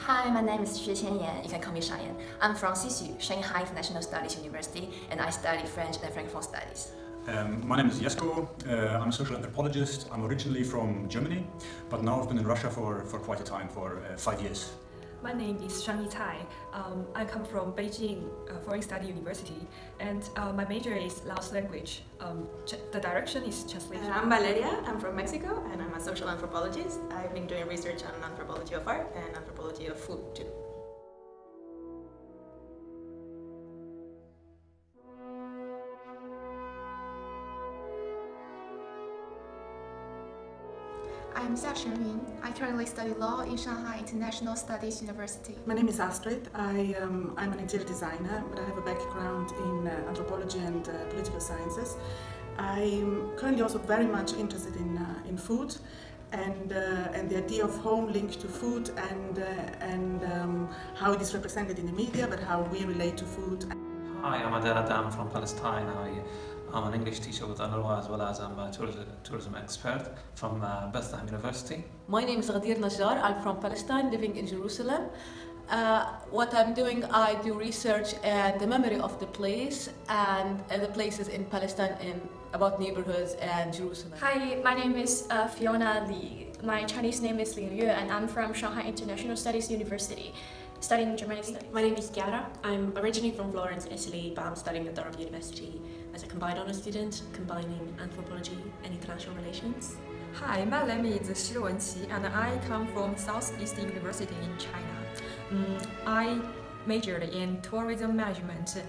Hi, my name is Xu Qianyan. You can call me Shayan. I'm from CSU, Shanghai International Studies University, and I study French and Francophone studies. My name is Jesko. I'm a social anthropologist. I'm originally from Germany, but now I've been in Russia for quite a time, for 5 years. My name is Shang Cai. I come from Beijing Foreign Study University, and my major is Laos language. The direction is translation. I'm Valeria. I'm from Mexico, and I'm a social anthropologist. I've been doing research on anthropology of art and anthropology of food too. I'm Xia Shengyun. I currently study law in Shanghai International Studies University. My name is Astrid. I'm an interior designer, but I have a background in anthropology and political sciences. I'm currently also very much interested in food and the idea of home linked to food and how it is represented in the media, but how we relate to food. Hi, I'm Adad. I'm from Palestine. I'm an English teacher with UNRWA, as well as I'm a tourism expert from Bethlehem University. My name is Ghadir Najjar. I'm from Palestine, living in Jerusalem. What I'm doing, I do research and the memory of the place and the places in Palestine about neighborhoods and Jerusalem. Hi, my name is Fiona Li. My Chinese name is Ling Yue, and I'm from Shanghai International Studies University, studying Germanic studies. My name is Chiara. I'm originally from Florence, Italy, but I'm studying at Durham University as a combined honours student, combining anthropology and international relations. Hi, my name is Shi Wenqi, and I come from Southeast University in China. I majored in tourism management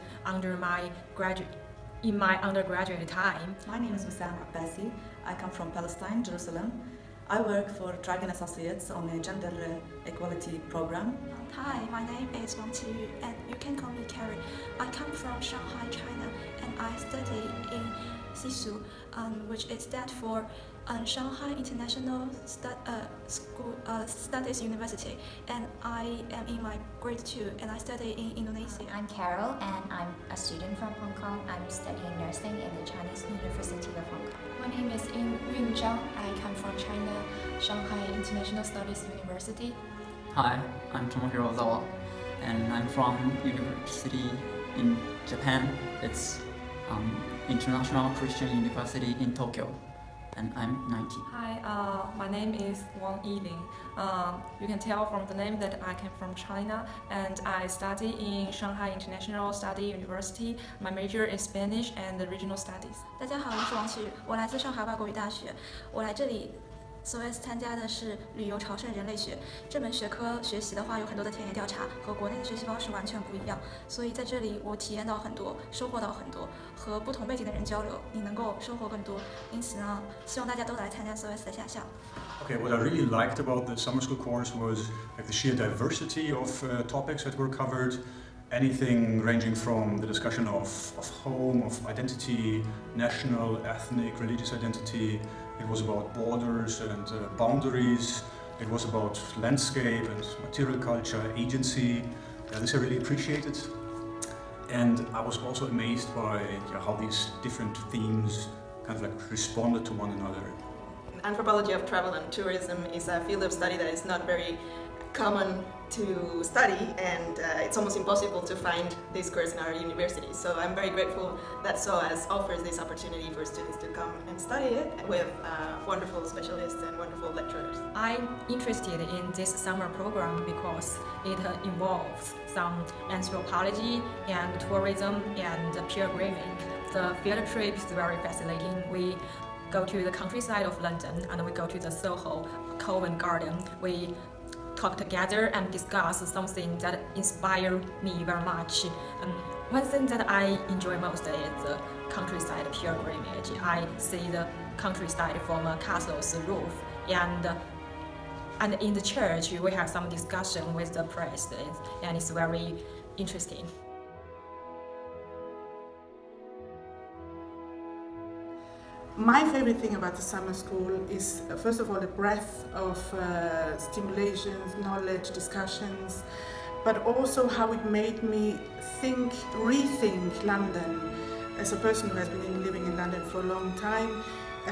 in my undergraduate time. My name is Wissam Abbasi. I come from Palestine, Jerusalem. I work for Dragon Associates on a gender equality program. Hi, my name is Wang Qiyu, and you can call me Carrie. I come from Shanghai, China, and I study in SISU, which is that for Shanghai International Studies University, and I am in my grade 2, and I study in Indonesia. I'm Carol, and I'm a student from Hong Kong. I'm studying nursing in the Chinese University of Hong Kong. My name is Yun Zhang. I come from China, Shanghai International Studies University. Hi, I'm Tomohiro Ozawa, and I'm from university in Japan. It's International Christian University in Tokyo, and I'm 19. Hi, my name is Wang Yiling. You can tell from the name that I came from China, and I study in Shanghai International Study University. My major is Spanish and Regional Studies. 大家好，我是王旭，我来自上海外国语大学。我来这里SOAS 参加的是旅游朝圣人类学这门学科，学习的话有很多的田野调查，和国内的学习方式完全不一样，所以在这里我体验到很多，收获到很多，和不同背景的人交流，你能够收获更多。因此呢，希望大家都来参加 SOAS 的下校。Okay, what I really liked about the summer school course was the sheer diversity of topics that were covered. Anything ranging from the discussion of home, of identity, national, ethnic, religious identity. It was about borders and boundaries. It was about landscape and material culture, agency. This I really appreciated. And I was also amazed by how these different themes kind of like responded to one another. Anthropology of travel and tourism is a field of study that is not very common to study, and it's almost impossible to find this course in our university. So I'm very grateful that SOAS offers this opportunity for students to come and study it with wonderful specialists and wonderful lecturers. I'm interested in this summer program because it involves some anthropology and tourism and pilgrimage. The field trip is very fascinating. We go to the countryside of London and we go to the Soho Covent Garden. We talk together and discuss something that inspired me very much. One thing that I enjoy most is the countryside pilgrimage. I see the countryside from a castle's roof, and in the church we have some discussion with the priest, and it's very interesting. My favorite thing about the summer school is, first of all, the breadth of stimulations, knowledge, discussions, but also how it made me rethink London. As a person who has been living in London for a long time,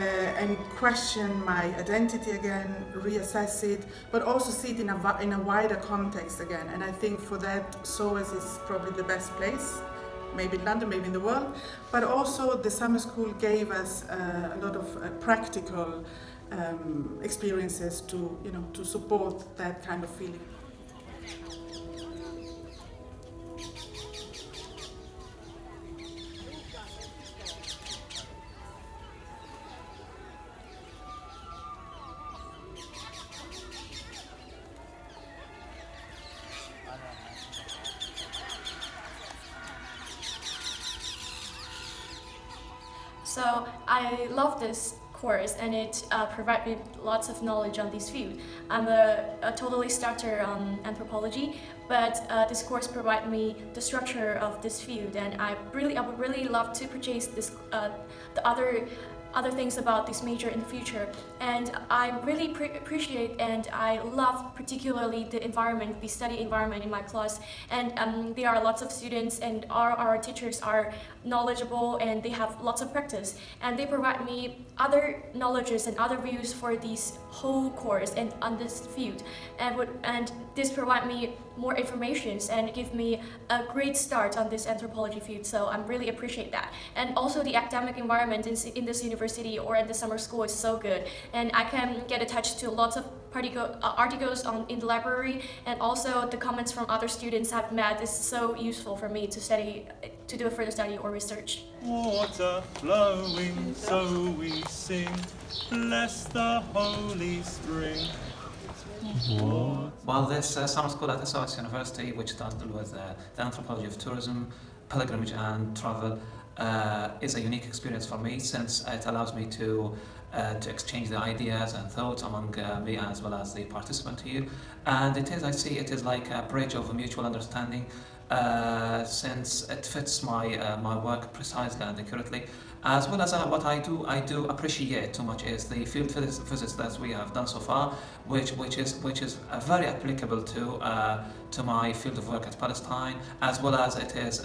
and question my identity again, reassess it, but also see it in a wider context again. And I think for that, SOAS is probably the best place, maybe in London, maybe in the world. But also the summer school gave us a lot of practical experiences to, to support that kind of feeling. So I love this course, and it provides me lots of knowledge on this field. I'm a totally starter on anthropology, but this course provides me the structure of this field, and I would really love to purchase this the other things about this major in the future. And I really appreciate and I love particularly the environment, the study environment in my class. And there are lots of students, and our teachers are knowledgeable and they have lots of practice. And they provide me other knowledges and other views for this whole course and on this field. And this provide me more information and give me a great start on this anthropology field. So I really appreciate that. And also the academic environment in this university or in the summer school is so good. And I can get attached to lots of articles in the library, and also the comments from other students I've met is so useful for me to study, to do a further study or research. Water flowing, so we sing, bless the holy spring. Well, this summer school at SOAS University, which deals with the anthropology of tourism, pilgrimage and travel, is a unique experience for me, since it allows me to exchange the ideas and thoughts among me as well as the participant here. And I see it is like a bridge of mutual understanding, since it fits my work precisely and accurately. As well as what I do appreciate too much is the field visits that we have done so far, which is very applicable to my field of work at Palestine, as well as it is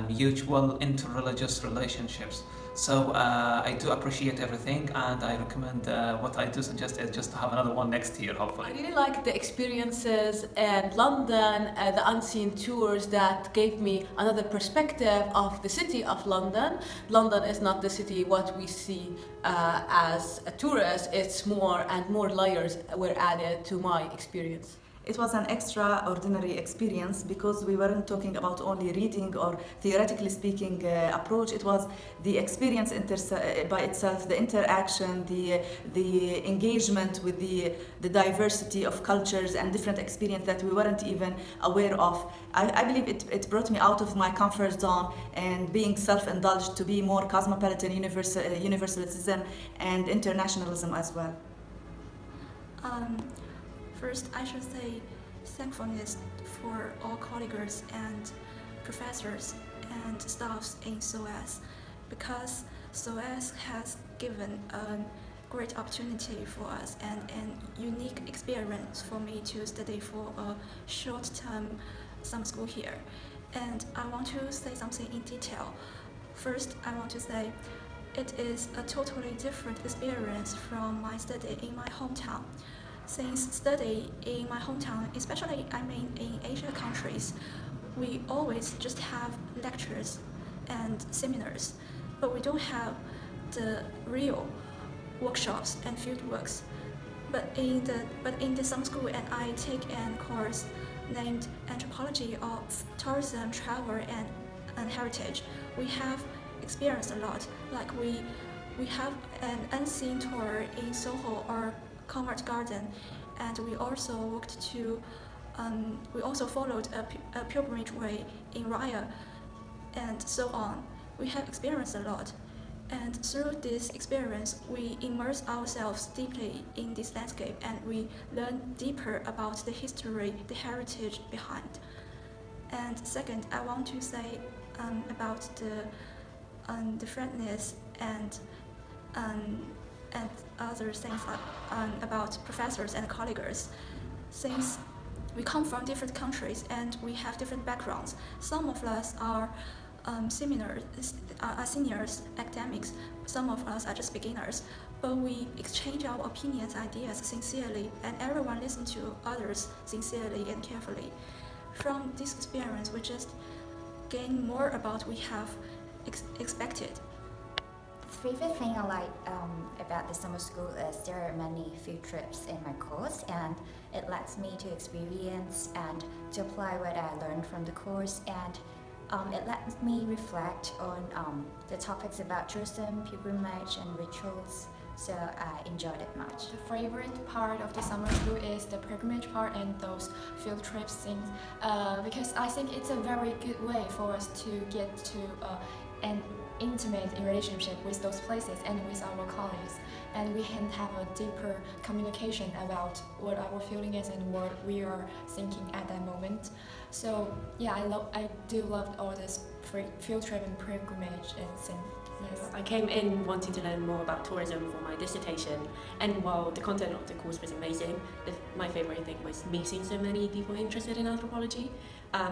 mutual interreligious relationships. So I do appreciate everything, and I recommend what I do suggest is just to have another one next year, hopefully. I really like the experiences in London, the unseen tours that gave me another perspective of the city of London. London is not the city what we see as a tourist, it's more and more layers were added to my experience. It was an extraordinary experience because we weren't talking about only reading or theoretically speaking approach. It was the experience by itself, the interaction, the engagement with the diversity of cultures and different experience that we weren't even aware of. I believe it brought me out of my comfort zone and being self-indulged to be more cosmopolitan, universalism and internationalism as well. First, I should say thankfulness for all colleagues and professors and staffs in SOAS, because SOAS has given a great opportunity for us and an unique experience for me to study for a short-term summer school here. And I want to say something in detail. First, I want to say it is a totally different experience from my study in my hometown. Since study in my hometown, especially in Asia countries, we always just have lectures and seminars, but we don't have the real workshops and field works. But in the summer school, and I take a course named Anthropology of Tourism, Travel and Heritage, we have experienced a lot. Like we have an unseen tour in Soho or Covent Garden, and we also followed a pilgrimage way in Raya, and so on. We have experienced a lot, and through this experience, we immerse ourselves deeply in this landscape, and we learn deeper about the history, the heritage behind. And second, I want to say about the friendliness and other things about professors and colleagues. Since we come from different countries and we have different backgrounds, some of us are seniors, academics. Some of us are just beginners, but we exchange our opinions, ideas sincerely, and everyone listens to others sincerely and carefully. From this experience, we just gain more about what we have expected. The favorite thing I like about the summer school is there are many field trips in my course, and it lets me to experience and to apply what I learned from the course, and it lets me reflect on the topics about tourism, pilgrimage, and rituals. So I enjoyed it much. The favorite part of the summer school is the pilgrimage part and those field trips things, because I think it's a very good way for us to get to an intimate relationship with those places and with our colleagues, and we can have a deeper communication about what our feeling is and what we are thinking at that moment. So yeah, I do love all this field trip and pilgrimage and things. Yes. I came in wanting to learn more about tourism for my dissertation, and while the content of the course was amazing, my favourite thing was meeting so many people interested in anthropology.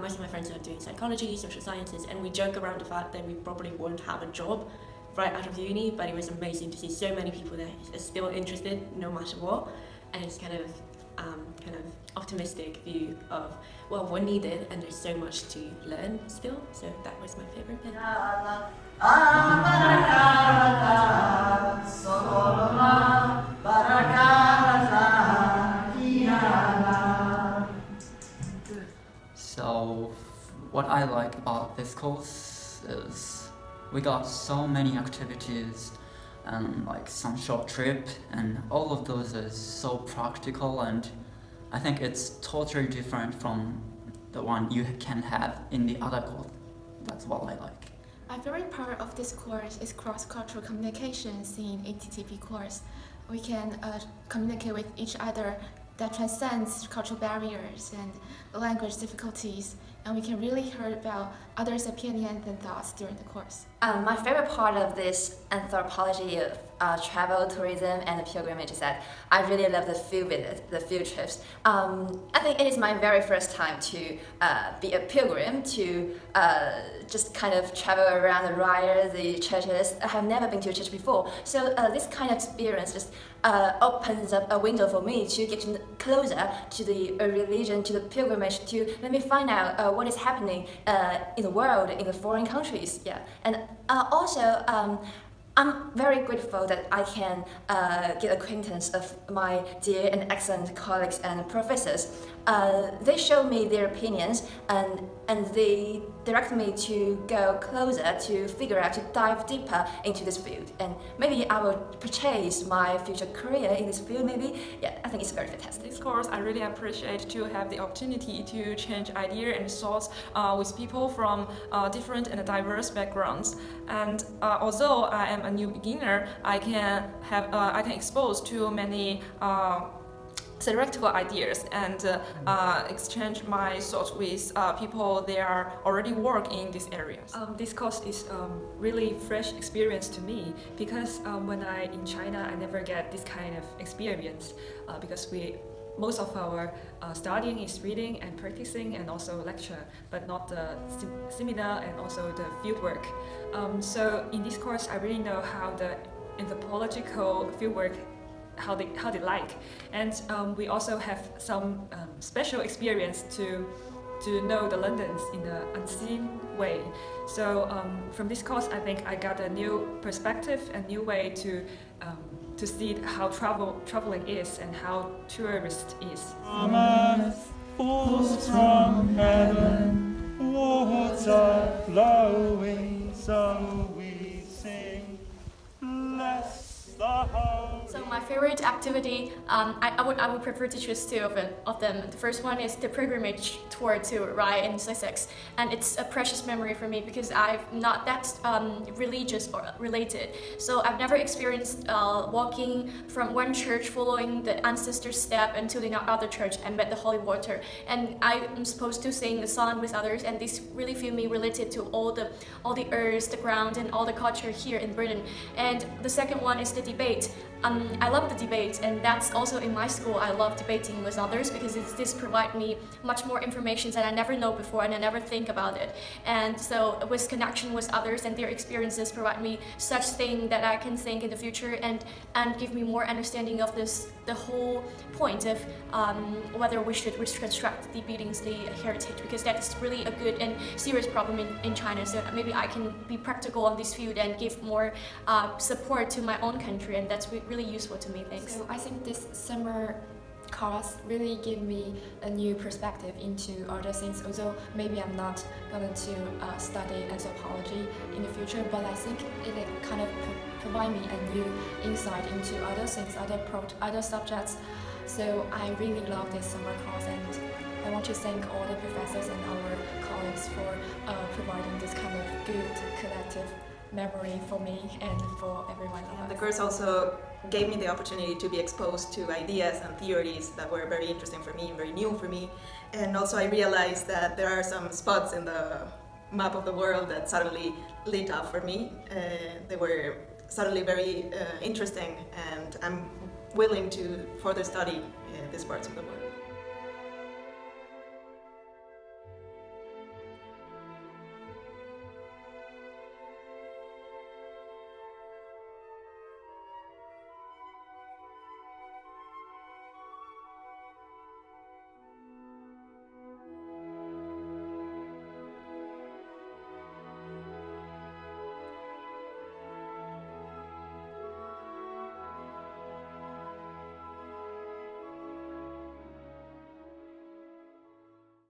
Most of my friends are doing psychology, social sciences, and we joke around the fact that we probably won't have a job right out of uni, but it was amazing to see so many people that are still interested no matter what, and it's kind of optimistic view of, well, we're needed and there's so much to learn still, so that was my favourite bit. So what I like about this course is we got so many activities and like some short trip, and all of those is so practical, and I think it's totally different from the one you can have in the other course. That's what I like. My favorite part of this course is cross-cultural communications in ATTP course. We can communicate with each other that transcends cultural barriers and language difficulties, and we can really hear about others' opinions and thoughts during the course. My favorite part of this anthropology of travel, tourism, and the pilgrimage is that I really love the field visits, the field trips. I think it is my very first time to be a pilgrim, to just kind of travel around the Raya, the churches. I have never been to a church before, so this kind of experience just opens up a window for me to get closer to the religion, to the pilgrimage, to let me find out what is happening in the world, in the foreign countries. Yeah, and also I'm very grateful that I can get acquaintance of my dear and excellent colleagues and professors. They show me their opinions, and they direct me to go closer, to figure out, to dive deeper into this field. And maybe I will purchase my future career in this field, maybe. Yeah, I think it's very fantastic. This course, I really appreciate to have the opportunity to change ideas and thoughts with people from different and diverse backgrounds. And although I am a new beginner, I can expose to many theoretical ideas and exchange my thoughts with people that are already work in these areas. This course is really fresh experience to me, because when I in China I never get this kind of experience because most of our studying is reading and practicing and also lecture, but not the seminar and also the fieldwork. So in this course I really know how the anthropological fieldwork how they like, and we also have some special experience to know the Londons in an unseen way. So from this course, I think I got a new perspective and new way to see how traveling is and how tourist is. Earth falls from heaven, water flowing, so we sing, bless the whole. So my favorite activity, I would prefer to choose two of them. The first one is the pilgrimage tour to Rye in Sussex, and it's a precious memory for me because I'm not that religious or related. So I've never experienced walking from one church following the ancestor's step into the other church and met the holy water. And I'm supposed to sing the song with others, and this really feel me related to all the earth, the ground, and all the culture here in Britain. And the second one is the debate. I love the debate, and that's also in my school. I love debating with others because this provides me much more information that I never know before and I never think about it. And so with connection with others and their experiences provide me such thing that I can think in the future and give me more understanding of the whole point of whether we should reconstruct the buildings, the heritage, because that is really a good and serious problem in China. So maybe I can be practical on this field and give more support to my own country, and that's really useful to me. Thanks. So I think this summer course really gave me a new perspective into other things, although maybe I'm not going to study anthropology in the future, but I think it kind of provide me a new insight into other things, other subjects. So I really love this summer course, and I want to thank all the professors and our colleagues for providing this kind of good collective memory for me and for everyone else. And the course also gave me the opportunity to be exposed to ideas and theories that were very interesting for me and very new for me. And also I realized that there are some spots in the map of the world that suddenly lit up for me. They were suddenly very interesting, and I'm willing to further study these parts of the world.